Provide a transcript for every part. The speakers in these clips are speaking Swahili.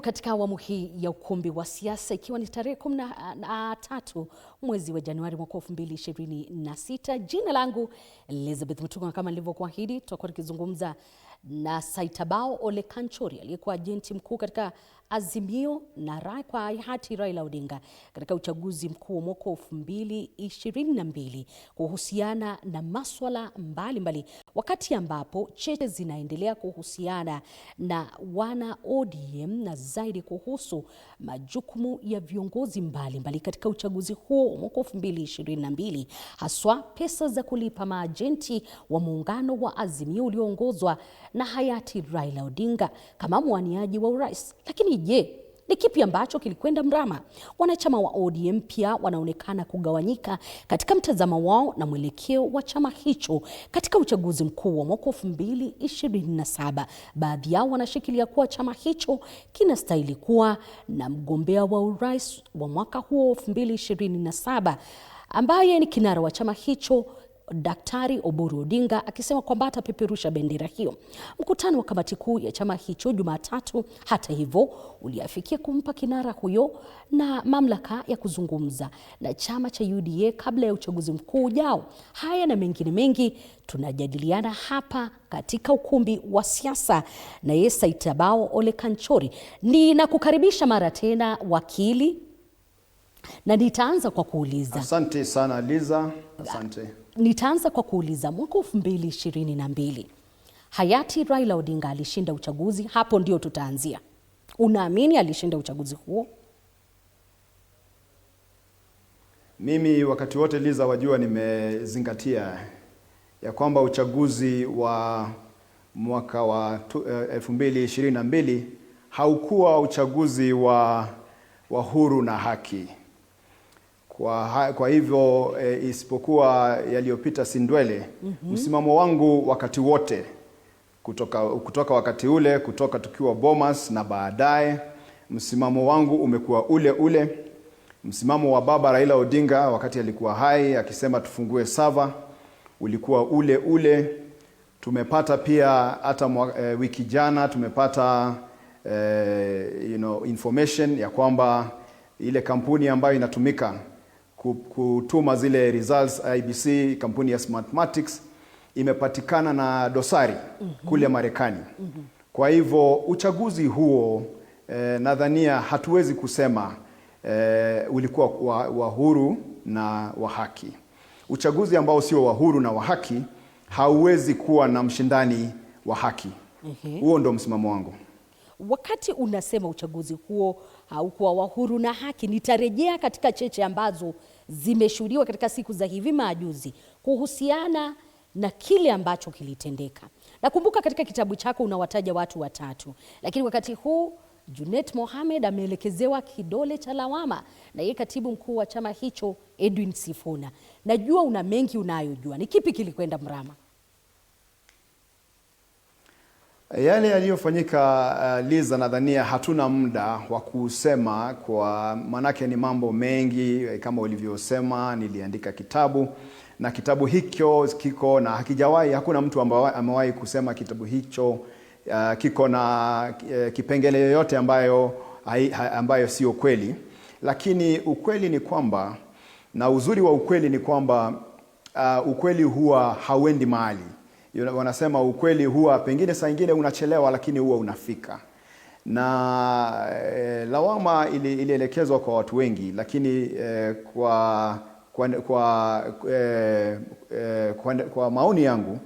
Katika awamu hii ya ukumbi wa siasa, ikiwa ni tarehe 13 mwezi wa Januari mwaka 2026, jina langu Elizabeth Mutunga. Kama nilivyokuahidi, tutakuwa tukizungumza na Saitabao Ole Kanchori aliyekuwa ajenti mkuu katika Azimio na kwa hayati Raila Odinga katika uchaguzi mkuu wa mwaka 2022 kuhusiana na masuala mbalimbali, wakati ambapo cheche zinaendelea kuhusiana na wana ODM na zaidi kuhusu majukumu ya viongozi mbalimbali katika uchaguzi huo mwaka 2022, haswa pesa za kulipa maajenti wa muungano wa Azimio ulioongozwa na hayati Raila Odinga kama mwaniaji wa urais. Lakini je, ni kipi ambacho kilikwenda mrama? Wanachama wa ODM pia wanaonekana kugawanyika katika mtazamo wao na mwelekeo wa chama hicho katika uchaguzi mkuu wa mwaka 2027. Baadhi yao wanashikilia kuwa chama hicho kinastahili kuwa na mgombea wa urais wa mwaka huo 2027 ambaye ni kinara wa chama hicho, Daktari Oburu Odinga, akisema kwamba atapeperusha bendera hiyo. Mkutano wa kamati kuu ya chama hicho Jumatatu, hata hivyo, uliafikia kumpa kinara huyo na mamlaka ya kuzungumza na chama cha UDA kabla ya uchaguzi mkuu ujao. Haya na mengine mengi tunajadiliana hapa katika ukumbi wa siasa na yeye Saitabao Ole Kanchori. Ninakukaribisha mara tena wakili, na nitaanza kwa kuuliza. Asante sana Liza. Asante. Nitaanza kwa kuuliza, mwaka 2022 hayati Raila Odinga alishinda uchaguzi. Hapo ndio tutaanzia. Unaamini alishinda uchaguzi huo? Mimi wakati wote Liza, wajua, nimezingatia ya kwamba uchaguzi wa mwaka wa 2022 haukuwa uchaguzi wa huru na haki. Kwa hivyo isipokuwa yaliyopita sindwele, msimamo wangu wakati wote kutoka wakati ule, kutoka tukiwa Bomas na baadaye, msimamo wangu umekuwa ule ule. Msimamo wa baba Raila Odinga wakati alikuwa hai akisema tufungue Sava ulikuwa ule ule. Tumepata pia hata wiki jana tumepata information ya kwamba ile kampuni ambayo inatumika kutuma zile results IBC, kampuni ya Smartmatics, imepatikana na dosari kule Marekani. Kwa hivyo uchaguzi huo nadhania hatuwezi kusema ulikuwa wa huru na wa haki. Uchaguzi ambao sio wa huru na wa haki hauwezi kuwa na mshindani wa haki. Huo ndo msimamo wangu. Wakati unasema uchaguzi huo haukuwa wa huru na haki, nitarejea katika cheche ambazo zimeshuhudiwa katika siku za hivi majuzi kuhusiana na kile ambacho kilitendeka. Nakumbuka katika kitabu chako unawataja watu watatu, lakini wakati huu Junet Mohamed ameelekezewa kidole cha lawama na yeye katibu mkuu wa chama hicho Edwin Sifuna. Najua una mengi unayojua. Ni kipi kilikwenda mrama? Yale yaliyofanyika Liza, nadhania hatuna muda wa kusema, kwa manake ni mambo mengi. Kama ulivyosema, niliandika kitabu na kitabu hicho kiko na hakuna mtu ambaye amewahi kusema kitabu hicho kiko na kipengele yoyote ambayo sio kweli. Lakini ukweli ni kwamba, na uzuri wa ukweli ni kwamba ukweli huwa hauendi mahali. Wanasema ukweli huwa pengine saa nyingine unachelewa, lakini huwa unafika. Na lawama ilielekezwa kwa watu wengi, lakini kwa maoni yangu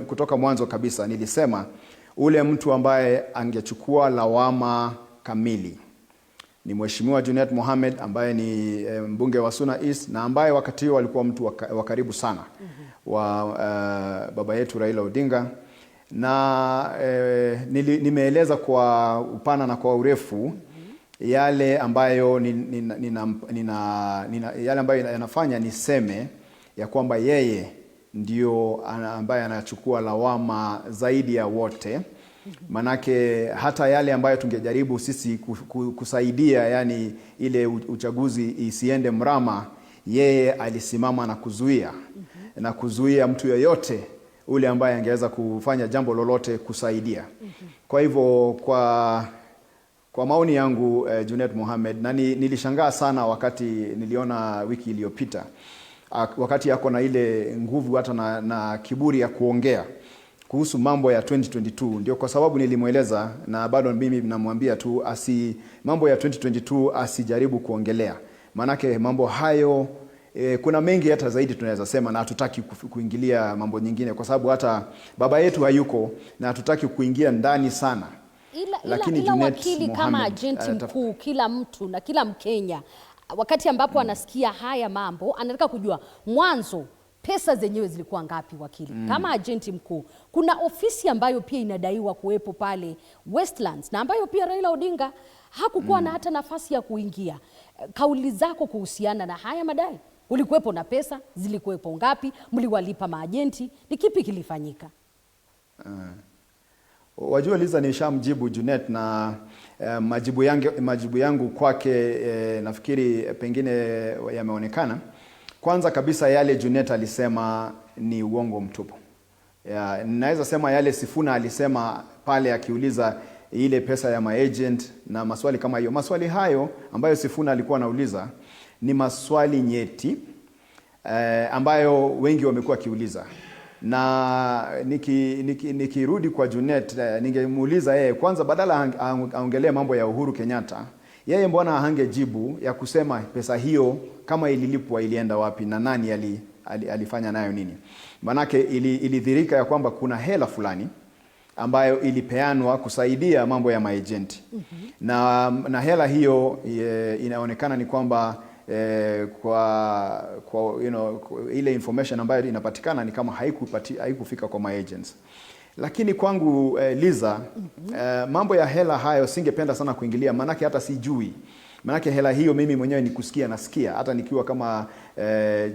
kutoka mwanzo kabisa nilisema ule mtu ambaye angechukua lawama kamili ni Mheshimiwa Junet Mohamed, ambaye ni mbunge wa Suna East na ambaye wakati huo alikuwa mtu wa karibu sana wa baba yetu Raila Odinga. Na nimeeleza kwa upana na kwa urefu yale ambayo yale ambayo yanafanya niseme ya kwamba yeye ndio ambaye anachukua lawama zaidi ya wote. Manake hata yale ambayo tungejaribu sisi kusaidia, yani ile uchaguzi isiende mrama, yeye alisimama na kuzuia mtu yoyote ule ambaye angeweza kufanya jambo lolote kusaidia. Kwa hivyo Kwa maoni yangu Junet Mohamed, na nilishangaa sana wakati niliona wiki iliyopita wakati yako na ile nguvu hata na kiburi ya kuongea kuhusu mambo ya 2022. Ndio kwa sababu nilimweleza, na bado mimi namwambia tu mambo ya 2022 asijaribu kuongelea. Manake mambo hayo kuna mengi hata zaidi tunaweza sema, na hatutaki kuingilia mambo nyingine kwa sababu hata baba yetu hayuko na hatutaki kuingia ndani sana. Ila wakili kama agenti mkuu, kila mtu na kila Mkenya wakati ambapo anasikia haya mambo anataka kujua mwanzo pesa zenyewe zilikuwa ngapi wakili. Kama agenti mkuu, kuna ofisi ambayo pia inadaiwa kuwepo pale Westlands na ambayo pia Raila Odinga hakukuwa na hata nafasi ya kuingia. Kauli zako kuhusiana na haya madai? Ulikuwepo na pesa, zilikuwepo ngapi, mliwalipa maagenti, ni kipi kilifanyika? Wajua Liza, nishamjibu Junet na majibu yangu kwake nafikiri pengine yameonekana. Kwanza kabisa yale Junet alisema ni uongo mtupu. Naweza sema yale Sifuna alisema pale akiuliza ile pesa ya maagent na maswali kama hiyo. Maswali hayo ambayo Sifuna alikuwa anauliza ni maswali nyeti ambayo wengi wamekuwa kiuliza. Na nikirudi kwa Junet, ningemuuliza yeye kwanza, badala aongelee mambo ya Uhuru Kenyatta, yeye mbona hangejibu ya kusema pesa hiyo kama ililipwa ilienda wapi na nani alifanya nayo nini? Manake ilidhirika ya kwamba kuna hela fulani ambayo ilipeanwa kusaidia mambo ya maagent. Na hela hiyo inaonekana ni kwamba kwa ile information ambayo inapatikana ni kama haikufika kwa maagents. Lakini kwangu Liza, mambo ya hela hayo singependa sana kuingilia, manake hata sijui. Manake hela hiyo mimi mwenyewe nasikia hata nikiwa kama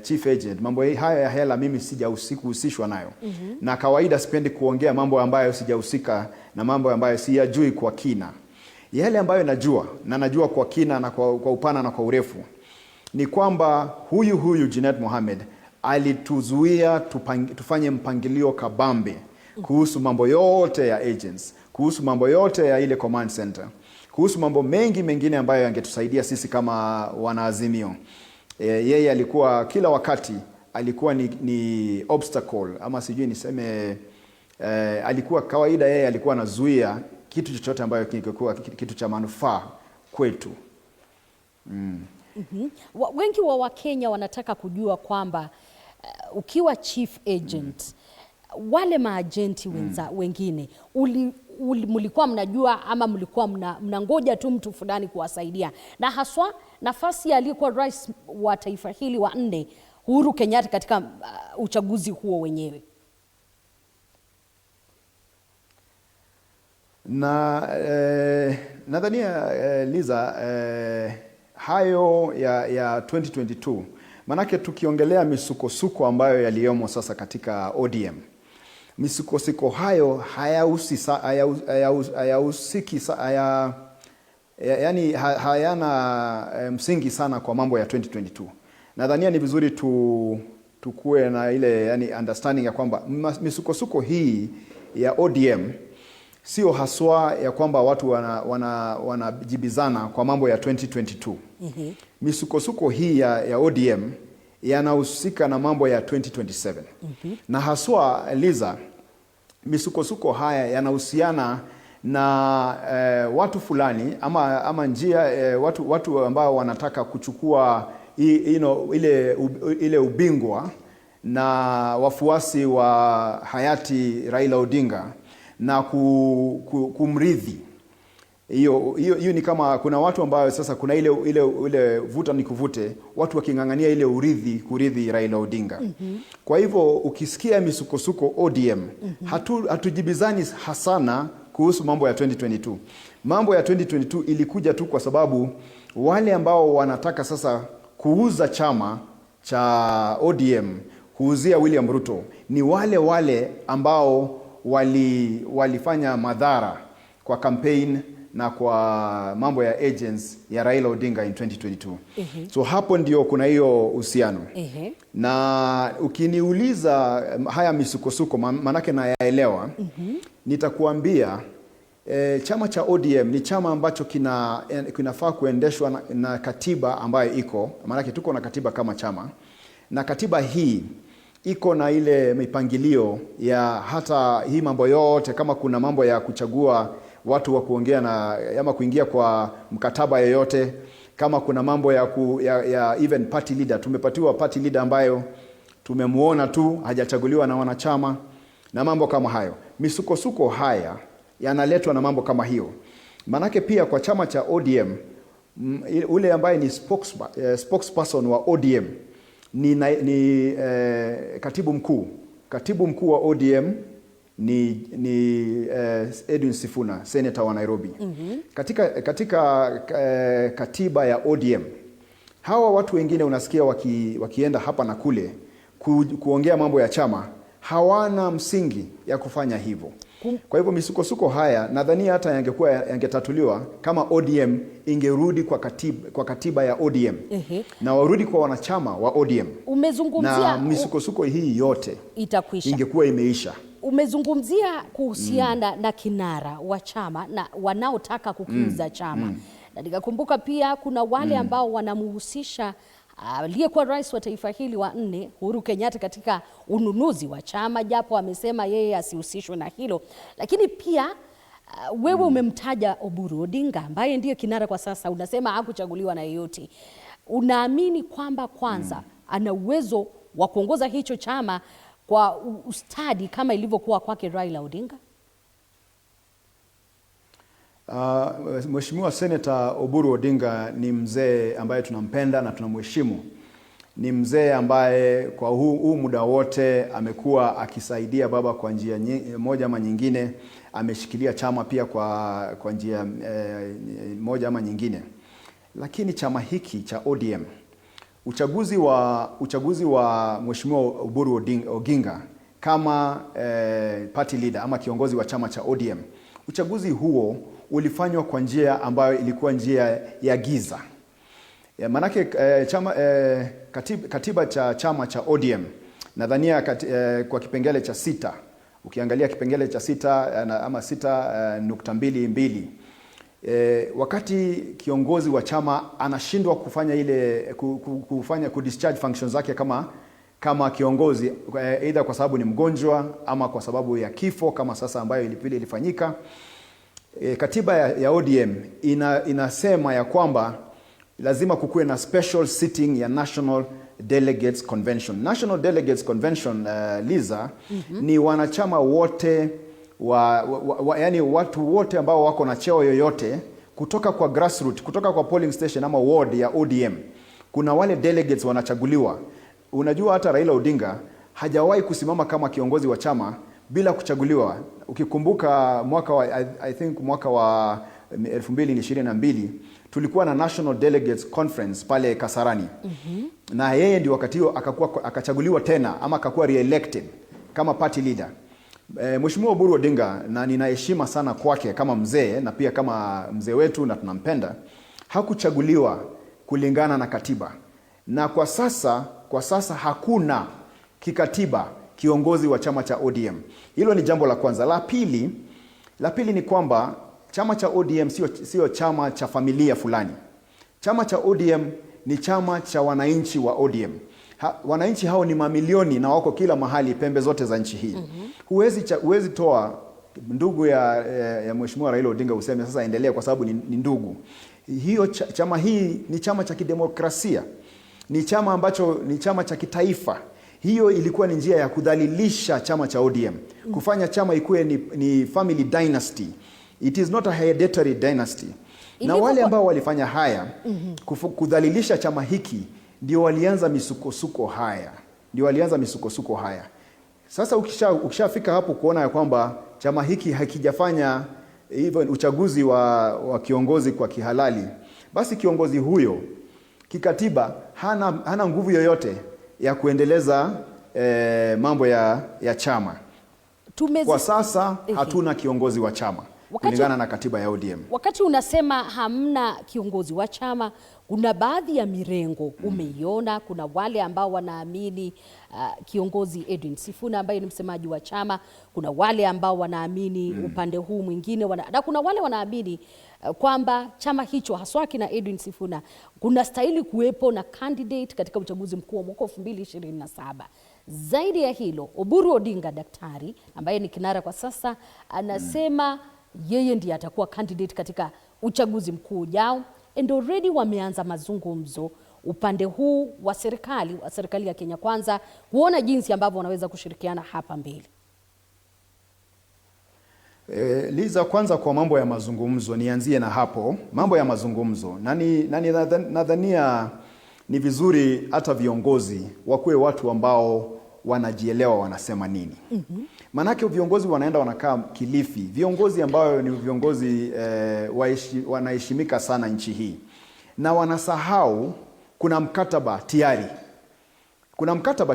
chief agent. Mambo haya ya hela mimi sijahusishwa nayo. Na kawaida sipendi kuongea mambo ambayo sijahusika na mambo ambayo siyajui kwa kina. Yale ambayo najua kwa kina na kwa upana na kwa urefu ni kwamba huyu Junet Mohamed alituzuia tufanye mpangilio kabambe kuhusu mambo yote ya agents, kuhusu mambo yote ya ile command center, kuhusu mambo mengi mengine ambayo yangetusaidia sisi kama wanaazimio. Yeye alikuwa kila wakati alikuwa ni obstacle, ama sijui niseme alikuwa kawaida, yeye alikuwa anazuia kitu chochote ambayo kingekuwa kitu cha manufaa kwetu. Wengi wa Wakenya wanataka kujua kwamba ukiwa chief agent, wale maagenti wengine mlikuwa mnajua ama mlikuwa mnangoja tu mtu fulani kuwasaidia, na haswa nafasi aliyekuwa rais wa taifa hili wa 4 Uhuru Kenyatta katika uchaguzi huo wenyewe? Na nadhania Liza, hayo ya 2022, manake tukiongelea misukosuko ambayo yaliyomo sasa katika ODM, misukosuko hayo hayana msingi sana kwa mambo ya 2022. Nadhania ni vizuri tukue na ile understanding ya kwamba misukosuko hii ya ODM sio haswa ya kwamba watu wanajibizana kwa mambo ya 2022. Misukosuko hii ya ODM yanahusika na mambo ya 2027. Na haswa Liza, misukosuko haya yanahusiana na watu fulani ama njia watu ambao wanataka kuchukua ile ubingwa na wafuasi wa hayati Raila Odinga na kumridhi. Hiyo ni kama kuna watu ambao sasa kuna ile vuta ni kuvute, watu wakingangania ile kuridhi Raila Odinga. Kwa hivyo ukisikia misukosuko ODM, hatujibizani hasana kuhusu mambo ya 2022. Mambo ya 2022 ilikuja tu kwa sababu wale ambao wanataka sasa kuuza chama cha ODM, kuuzia William Ruto, ni wale ambao walifanya madhara kwa campaign na kwa mambo ya agents ya Raila Odinga in 2022. So hapo ndio kuna hiyo uhusiano. Na ukiniuliza haya misukosuko manake nayaelewa, nitakuambia chama cha ODM ni chama ambacho kinafaa kuendeshwa na katiba ambayo iko, maanake tuko na katiba kama chama, na katiba hii iko na ile mipangilio ya hata hii mambo yote, kama kuna mambo ya kuchagua watu wa kuongea na ama kuingia kwa mkataba yoyote, kama kuna mambo ya even party leader. Tumepatiwa party leader ambayo tumemuona tu hajachaguliwa na wanachama na mambo kama hayo. Misukosuko haya yanaletwa na mambo kama hiyo. Manake pia kwa chama cha ODM ule ambaye ni spokesperson wa ODM ni katibu mkuu. Katibu mkuu wa ODM ni Edwin Sifuna, senator wa Nairobi. Katika katiba ya ODM, hawa watu wengine unasikia wakienda hapa na kule kuongea mambo ya chama, hawana msingi ya kufanya hivyo. Kwa hivyo misukosuko haya nadhania hata yangetatuliwa kama ODM ingerudi kwa katiba ya ODM. Na warudi kwa wanachama wa ODM. Umezungumzia na misukosuko hii yote itakwisha, ingekuwa imeisha. Umezungumzia kuhusiana na kinara wa chama na wanaotaka kukiuza chama. Na nikakumbuka pia kuna wale ambao wanamhusisha aliyekuwa rais wa taifa hili wa 4 Uhuru Kenyatta katika ununuzi wa chama, japo amesema yeye asihusishwe na hilo. Lakini pia wewe umemtaja Oburu Odinga ambaye ndiye kinara kwa sasa, unasema hakuchaguliwa na yeyote. Unaamini kwamba kwanza ana uwezo wa kuongoza hicho chama kwa ustadi kama ilivyokuwa kwake Raila Odinga? Mheshimiwa Senator Oburu Odinga ni mzee ambaye tunampenda na tunamheshimu. Ni mzee ambaye kwa huu muda wote amekuwa akisaidia baba kwa njia moja ama nyingine. Ameshikilia chama pia kwa njia moja ama nyingine. Lakini chama hiki cha ODM, uchaguzi wa Mheshimiwa Oburu Odinga kama party leader ama kiongozi wa chama cha ODM, uchaguzi huo ulifanywa kwa njia ambayo ilikuwa njia ya giza. Manake katiba cha chama cha ODM nadhania kwa kipengele cha 6, ukiangalia kipengele cha 6 ama 6.22, wakati kiongozi wa chama anashindwa kufanya kudischarge functions zake kama kiongozi, either kwa sababu ni mgonjwa ama kwa sababu ya kifo kama sasa ambayo vile ilifanyika, katiba ya ODM inasema ya kwamba lazima kukuwe na special sitting ya National Delegates Convention. National Delegates Convention, Liza, ni wanachama wote yani watu wote ambao wako na cheo yoyote kutoka kwa grassroots, kutoka kwa polling station ama ward ya ODM. Kuna wale delegates wanachaguliwa. Unajua hata Raila Odinga hajawahi kusimama kama kiongozi wa chama bila kuchaguliwa. Ukikumbuka mwaka wa 2022 tulikuwa na National Delegates Conference pale Kasarani. Na yeye ndio wakati huo akachaguliwa tena ama akakuwa re-elected kama party leader. Mheshimiwa Oburu Odinga, na ninaheshima sana kwake kama mzee na pia kama mzee wetu na tunampenda, hakuchaguliwa kulingana na katiba. Na kwa sasa hakuna kikatiba kiongozi wa chama cha ODM. Hilo ni jambo la kwanza. La pili ni kwamba chama cha ODM sio chama cha familia fulani. Chama cha ODM ni chama cha wananchi wa ODM. Wananchi hao ni mamilioni na wako kila mahali, pembe zote za nchi hii. Huwezi toa ndugu ya Mheshimiwa Raila Odinga useme sasa endelea kwa sababu ni ndugu. Hiyo chama hii ni chama cha kidemokrasia. Ni chama ambacho ni chama cha kitaifa. Hiyo ilikuwa ni njia ya kudhalilisha chama cha ODM. Kufanya chama ikuwe ni family dynasty. It is not a hereditary dynasty. Na wale ambao walifanya haya kudhalilisha chama hiki ndio walianza misukosuko haya. Sasa ukishafika hapo kuona ya kwamba chama hiki hakijafanya even uchaguzi wa kiongozi kwa kihalali, basi kiongozi huyo kikatiba hana nguvu yoyote ya kuendeleza mambo ya chama. Kwa sasa hatuna kiongozi wa chama. kulingana na katiba ya ODM. Wakati unasema hamna kiongozi wa chama, kuna baadhi ya mirengo umeiona. Kuna wale ambao wanaamini kiongozi Edwin Sifuna ambaye ni msemaji wa chama, kuna wale ambao wanaamini upande huu mwingine na kuna wale wanaamini kwamba chama hicho haswa kina Edwin Sifuna kuna stahili kuwepo na candidate katika uchaguzi mkuu wa mwaka 2027. Zaidi ya hilo, Oburu Odinga daktari ambaye ni kinara kwa sasa anasema yeye ndiye atakuwa candidate katika uchaguzi mkuu ujao, and already wameanza mazungumzo upande huu wa serikali ya Kenya Kwanza kuona jinsi ambavyo wanaweza kushirikiana hapa mbele. Liza, kwanza kwa mambo ya mazungumzo, nianzie na hapo mambo ya mazungumzo. Nadhania ni vizuri hata viongozi wakuwe watu ambao wanajielewa wanasema nini. Manake viongozi wanaenda wanakaa Kilifi, viongozi ambao ni viongozi wanaheshimika sana nchi hii, na wanasahau kuna mkataba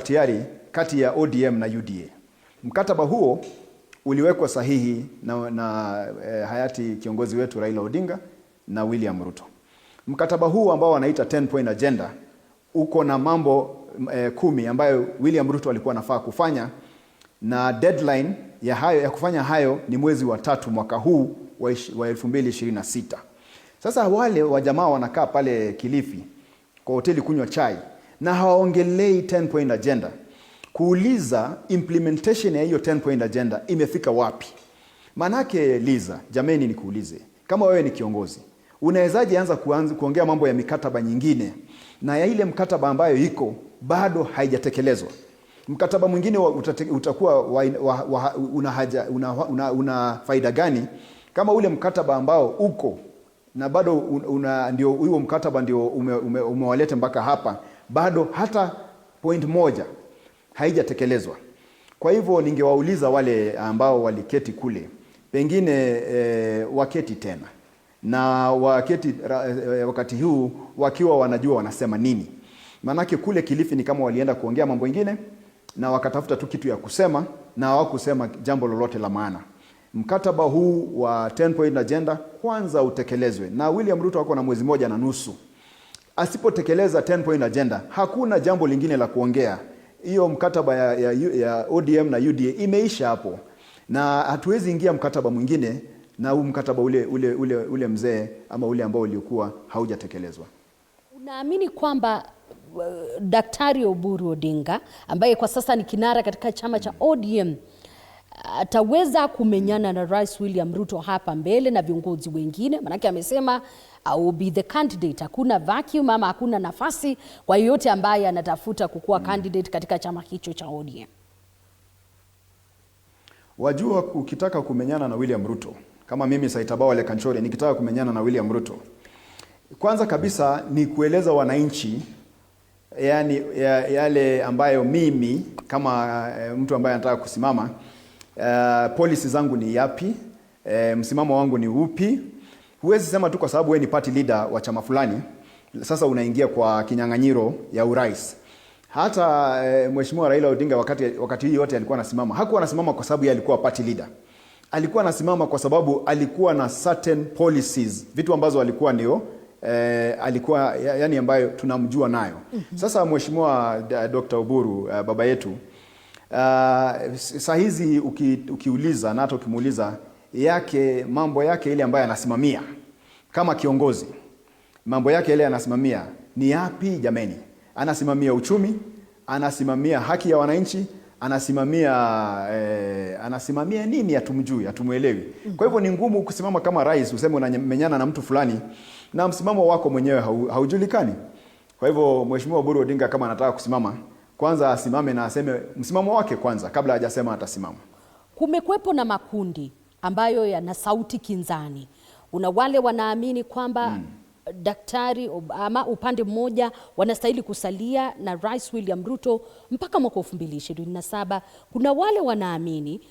tayari kati ya ODM na UDA. Mkataba huo uliwekwa sahihi na hayati kiongozi wetu Raila Odinga na William Ruto. Mkataba huu ambao wanaita 10 point agenda uko na mambo 10 ambayo William Ruto alikuwa anafaa kufanya, na deadline ya kufanya hayo ni mwezi wa 3 mwaka huu wa 2026. Sasa wale wa jamaa wanakaa pale Kilifi kwa hoteli kunywa chai na hawaongelei 10 point agenda, kuuliza implementation ya hiyo 10 point agenda imefika wapi. Manake Liza, jameni nikuulize, kama wewe ni kiongozi, unawezaje anza kuongea mambo ya mikataba nyingine na ya ile mkataba ambayo iko bado haijatekelezwa? Mkataba mwingine utakuwa una faida gani kama ule mkataba ambao uko na bado ndio huo mkataba ndio umewaleta mpaka hapa, bado hata point moja haijatekelezwa? Kwa hivyo ningewauliza wale ambao waliketi kule, pengine waketi tena na waketi wakati huu wakiwa wanajua wanasema nini. Manake kule Kilifi ni kama walienda kuongea mambo mengine na wakatafuta tu kitu ya kusema na hawakusema jambo lolote la maana. Mkataba huu wa 10 point agenda kwanza utekelezwe, na William Ruto wako na mwezi 1.5. Asipotekeleza 10 point agenda hakuna jambo lingine la kuongea. Hiyo mkataba ya ODM na UDA imeisha hapo, na hatuwezi ingia mkataba mwingine na huu mkataba ule mzee ama ule ambao ulikuwa haujatekelezwa. Unaamini kwamba Daktari Oburu Odinga ambaye kwa sasa ni kinara katika chama cha ODM ataweza kumenyana na Rais William Ruto hapa mbele na viongozi wengine? Manake amesema I will be the candidate, hakuna vacuum ama hakuna nafasi kwa yoyote ambaye anatafuta kukuwa candidate katika chama hicho cha ODM. Wajua, ukitaka kumenyana na William Ruto, kama mimi Saitabawa Ole Kanchori nikitaka kumenyana na William Ruto, kwanza kabisa ni kueleza wananchi yani yale ambayo mimi kama mtu ambaye anataka kusimama, policy zangu ni yapi, msimamo wangu ni upi. Huwezi sema tu kwa sababu wewe ni party leader wa chama fulani sasa unaingia kwa kinyang'anyiro ya urais. Hata Mheshimiwa Raila Odinga wakati hii yote alikuwa anasimama, hakuwa anasimama kwa sababu yeye alikuwa party leader. Alikuwa anasimama kwa sababu alikuwa na certain policies, vitu ambazo alikuwa ndio alikuwa yani ambayo tunamjua nayo. Sasa Mheshimiwa Dr. Oburu baba yetu, saa hizi ukiuliza na hata ukimuuliza mambo yake ile ambayo anasimamia kama kiongozi, mambo yake ile anasimamia ni yapi jameni? Anasimamia uchumi, anasimamia haki ya wananchi, anasimamia nini? Hatumuelewi. Kwa hivyo ni ngumu kusimama kama rais useme unamenyana na mtu fulani na msimamo wako mwenyewe haujulikani. Kwa hivyo Mheshimiwa Oburu Odinga kama anataka kusimama, kwanza asimame na aseme msimamo wake kwanza kabla hajasema atasimama. Kumekuwepo na makundi ambayo yana sauti kinzani. Una wale wanaamini kwamba daktari ama upande mmoja wanastahili kusalia na Rais William Ruto mpaka mwaka 2027. Kuna wale wanaamini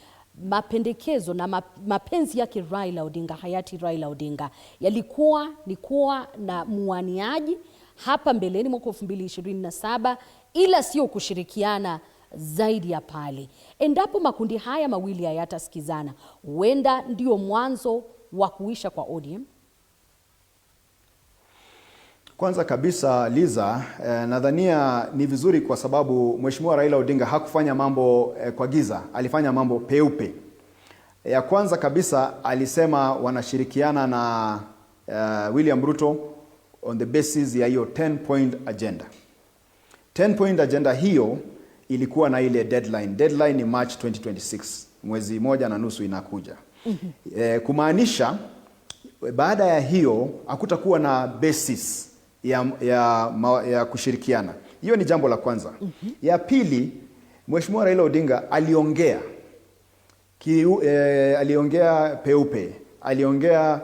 mapendekezo na mapenzi yake Raila Odinga, hayati Raila Odinga, yalikuwa ni kuwa na muaniaji hapa mbeleni mwaka 2027, ila sio kushirikiana zaidi ya pale. Endapo makundi haya mawili hayatasikizana, huenda ndio mwanzo wa kuisha kwa ODM? Kwanza kabisa Liza, nadhania ni vizuri kwa sababu Mheshimiwa Raila Odinga hakufanya mambo kwa giza, alifanya mambo peupe. Ya kwanza kabisa alisema wanashirikiana na William Ruto on the basis ya hiyo 10-point agenda. 10-point agenda hiyo ilikuwa na ile deadline. Deadline ni March 2026, mwezi 1.5 inakuja. Kumaanisha baada ya hiyo hakutakuwa na basis ya kushirikiana. Hiyo ni jambo la kwanza. Ya pili, Mheshimiwa Raila Odinga aliongea aliongea peupe, aliongea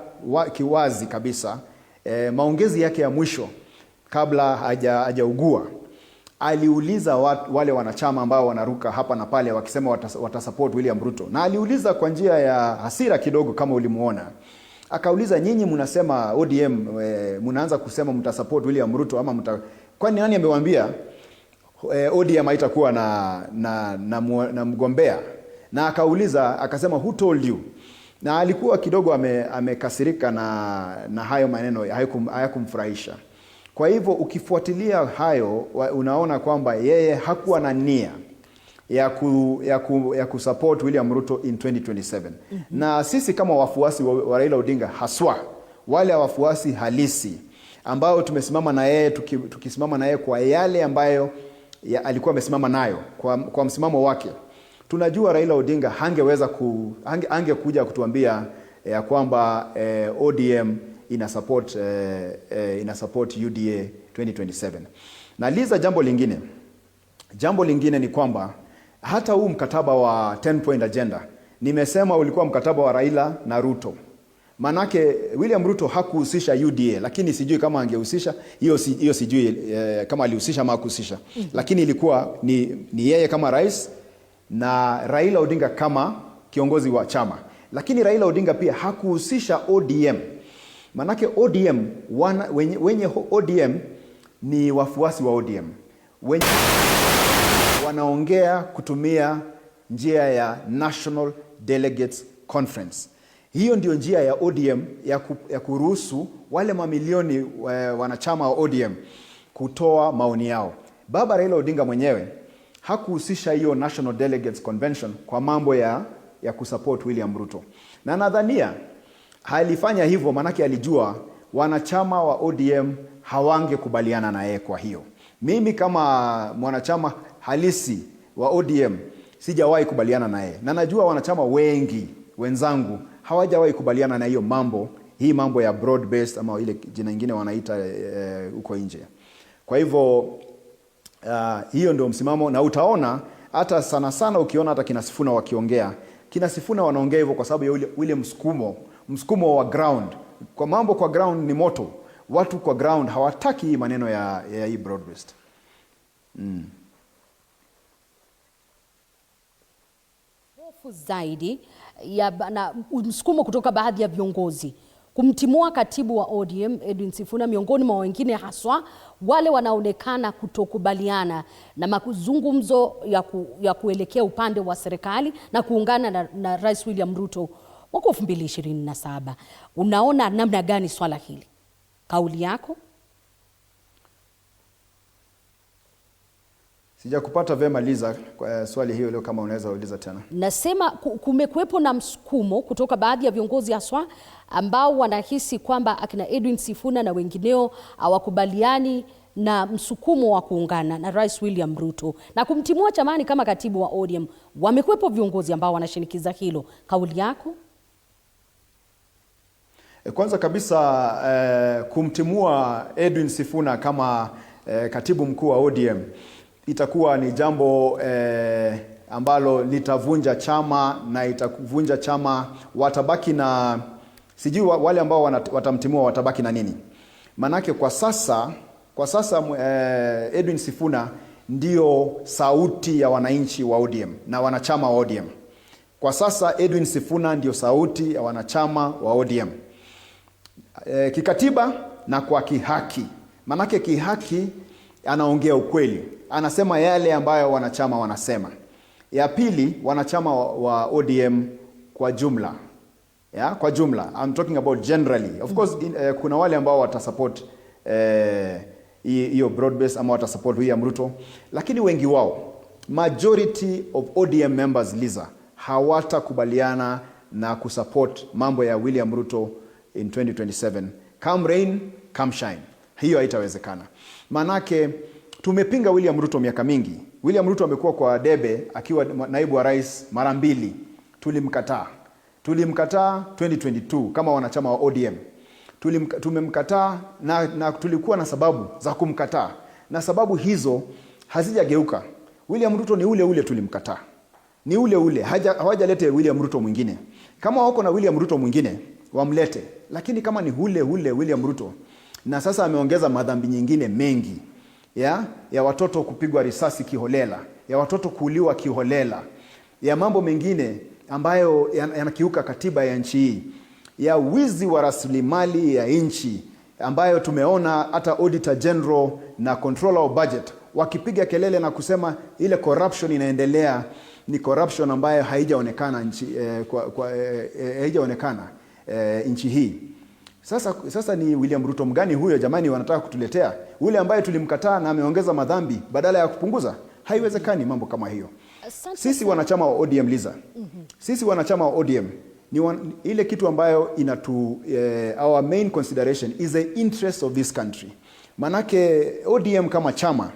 kiwazi kabisa. Maongezi yake ya mwisho kabla hajaugua, aliuliza wale wanachama ambao wanaruka hapa na pale wakisema watasupport William Ruto, na aliuliza kwa njia ya hasira kidogo kama ulimuona. Akauliza, nyinyi mnasema ODM, mnaanza kusema mtasupport William Ruto ama kwani nani amewaambia ODM haitakuwa na mgombea? Na akauliza akasema, who told you? Na alikuwa kidogo amekasirika na hayo maneno, hayakumfurahisha. Kwa hivyo ukifuatilia hayo unaona kwamba yeye hakuwa na nia ya kusupport William Ruto in 2027. Na sisi kama wafuasi wa Raila Odinga, haswa wale wafuasi halisi ambao tumesimama na yeye, tukisimama na yeye kwa yale ambayo alikuwa amesimama nayo kwa msimamo wake, tunajua Raila Odinga hangekuja kutuambia ya kwamba ODM ina support UDA 2027. Na Liza, jambo lingine ni kwamba hata huu mkataba wa 10-point agenda, nimesema ulikuwa mkataba wa Raila na Ruto. Manake William Ruto hakuhusisha UDA, lakini sijui kama angehusisha hiyo sijui kama alihusisha ama hakuhusisha. Lakini ilikuwa ni yeye kama rais na Raila Odinga kama kiongozi wa chama. Lakini Raila Odinga pia hakuhusisha ODM. Manake ODM wenye ODM ni wafuasi wa ODM. Wanaongea kutumia njia ya National Delegates Conference. Hiyo ndio njia ya ODM ya kuruhusu wale mamilioni wanachama wa ODM kutoa maoni yao. Baba Raila Odinga mwenyewe hakuhusisha hiyo National Delegates Convention kwa mambo ya kusupport William Ruto. Na nadhania halifanya hivyo manake alijua wanachama wa ODM hawangekubaliana na yeye. Kwa hiyo mimi kama mwanachama halisi wa ODM sijawahi kubaliana na yeye, na najua wanachama wengi wenzangu hawajawahi kubaliana na hiyo mambo ya broad based ama ile jina nyingine wanaita huko nje. Kwa hivyo hiyo ndio msimamo, na utaona hata sana ukiona hata kina Sifuna wakiongea, kina Sifuna wanaongea hivyo kwa sababu ya ule msukumo wa ground. Kwa mambo kwa ground ni moto, watu kwa ground hawataki hii maneno ya hii broad based. Hofu zaidi na msukumo kutoka baadhi ya viongozi kumtimua katibu wa ODM Edwin Sifuna, miongoni mwa wengine haswa wale wanaonekana kutokubaliana na mazungumzo ya kuelekea upande wa serikali na kuungana na Rais William Ruto mwaka 2027. Unaona namna gani swala hili? Kauli yako? Sijakupata vema Liza, kwa swali hiyo leo, kama unaweza uliza tena. Nasema kumekuwepo na msukumo kutoka baadhi ya viongozi haswa ambao wanahisi kwamba akina Edwin Sifuna na wengineo hawakubaliani na msukumo wa kuungana na Rais William Ruto na kumtimua chamani kama katibu wa ODM. Wamekuwepo viongozi ambao wanashinikiza hilo. Kauli yako? Kwanza kabisa kumtimua Edwin Sifuna kama katibu mkuu wa ODM itakuwa ni jambo ambalo litavunja chama, na itavunja chama, watabaki na sijui wale ambao watamtimua watabaki na nini. Manake kwa sasa Edwin Sifuna ndio sauti ya wananchi wa ODM na wanachama wa ODM. Kwa sasa Edwin Sifuna ndio sauti ya wanachama wa ODM. Kikatiba na kwa kihaki. Manake kihaki anaongea ukweli, anasema yale ambayo wanachama wanasema. Ya pili, wanachama wa ODM kwa jumla Yeah, kwa jumla. I'm talking about generally. Of course, kuna wale ambao watasupport hiyo broad base ama watasupport William Ruto, lakini wengi wao, majority of ODM members, Liza, hawatakubaliana na kusupport mambo ya William Ruto in 2027. Come rain, come shine. Hiyo haitawezekana. Manake tumepinga William Ruto miaka mingi. William Ruto amekuwa kwa debe akiwa naibu wa rais mara 2. Tulimkataa. Tulimkataa 2022 kama wanachama wa ODM. Tumemkataa na tulikuwa na sababu za kumkataa. Na sababu hizo hazijageuka. William Ruto ni ule ule tulimkataa. Ni ule ule. Hawajalete William Ruto mwingine. Kama wako na William Ruto mwingine, wamlete. Lakini kama ni ule William Ruto, na sasa ameongeza madhambi nyingine mengi, ya watoto kupigwa risasi kiholela, ya watoto kuuliwa kiholela, ya mambo mengine ambayo yanakiuka katiba ya nchi hii, ya wizi wa rasilimali ya nchi ambayo tumeona hata Auditor General na Controller of Budget wakipiga kelele na kusema ile corruption inaendelea, ni corruption ambayo haijaonekana nchi hii. Sasa ni William Ruto mgani huyo jamani wanataka kutuletea? Ule ambaye tulimkataa na ameongeza madhambi badala ya kupunguza? Haiwezekani mambo kama hiyo. Sisi wanachama wa ODM, Liza, sisi wanachama wa ODM ile kitu ambayo our main consideration is the interest of this country. Manake ODM kama chama,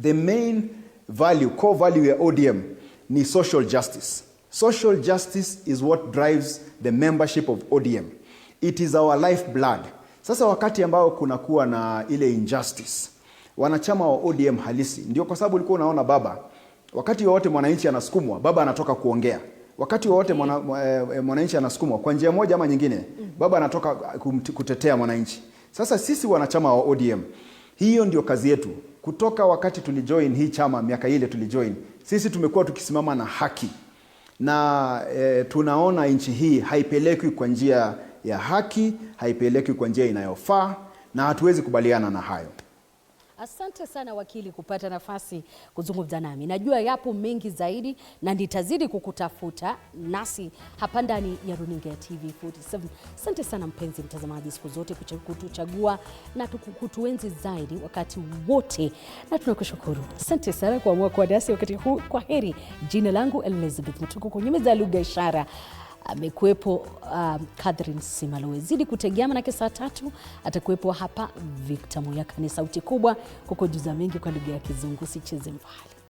the main value, core value ya ODM ni social justice. Social justice is what drives the membership of ODM. It is our lifeblood. Sasa wakati ambao kunakuwa na ile injustice, wanachama wa ODM halisi, ndio kwa sababu ulikuwa unaona baba, wakati wote mwananchi anasukumwa, baba anatoka kuongea. Wakati wote mwananchi anasukumwa kwa njia moja ama nyingine, baba anatoka kutetea mwananchi. Sasa sisi wanachama wa ODM, hiyo ndio kazi yetu. Kutoka wakati tulijoin hii chama, miaka ile tulijoin, sisi tumekuwa tukisimama na haki. Na tunaona nchi hii haipelekwi kwa njia ya haki, haipelekwi kwa njia inayofaa, na hatuwezi kubaliana na hayo. Asante sana wakili kupata nafasi kuzungumza nami. Najua yapo mengi zaidi na nitazidi kukutafuta nasi hapa ndani ya runinga ya TV47. Asante sana mpenzi mtazamaji, siku zote kutuchagua na kutuenzi zaidi wakati wote, na tunakushukuru. Asante sana kwa kuamua kuwa nasi wakati huu. Kwa heri. Jina langu Elizabeth Mutuku, kwenye meza ya lugha ishara amekuwepo Catherine Simalowe. Zidi kutegeama, na saa 3 atakuwepo hapa Victor Muyaka. Ni sauti kubwa kukujuza mengi kwa lugha ya Kizungu. Sicheze mbali.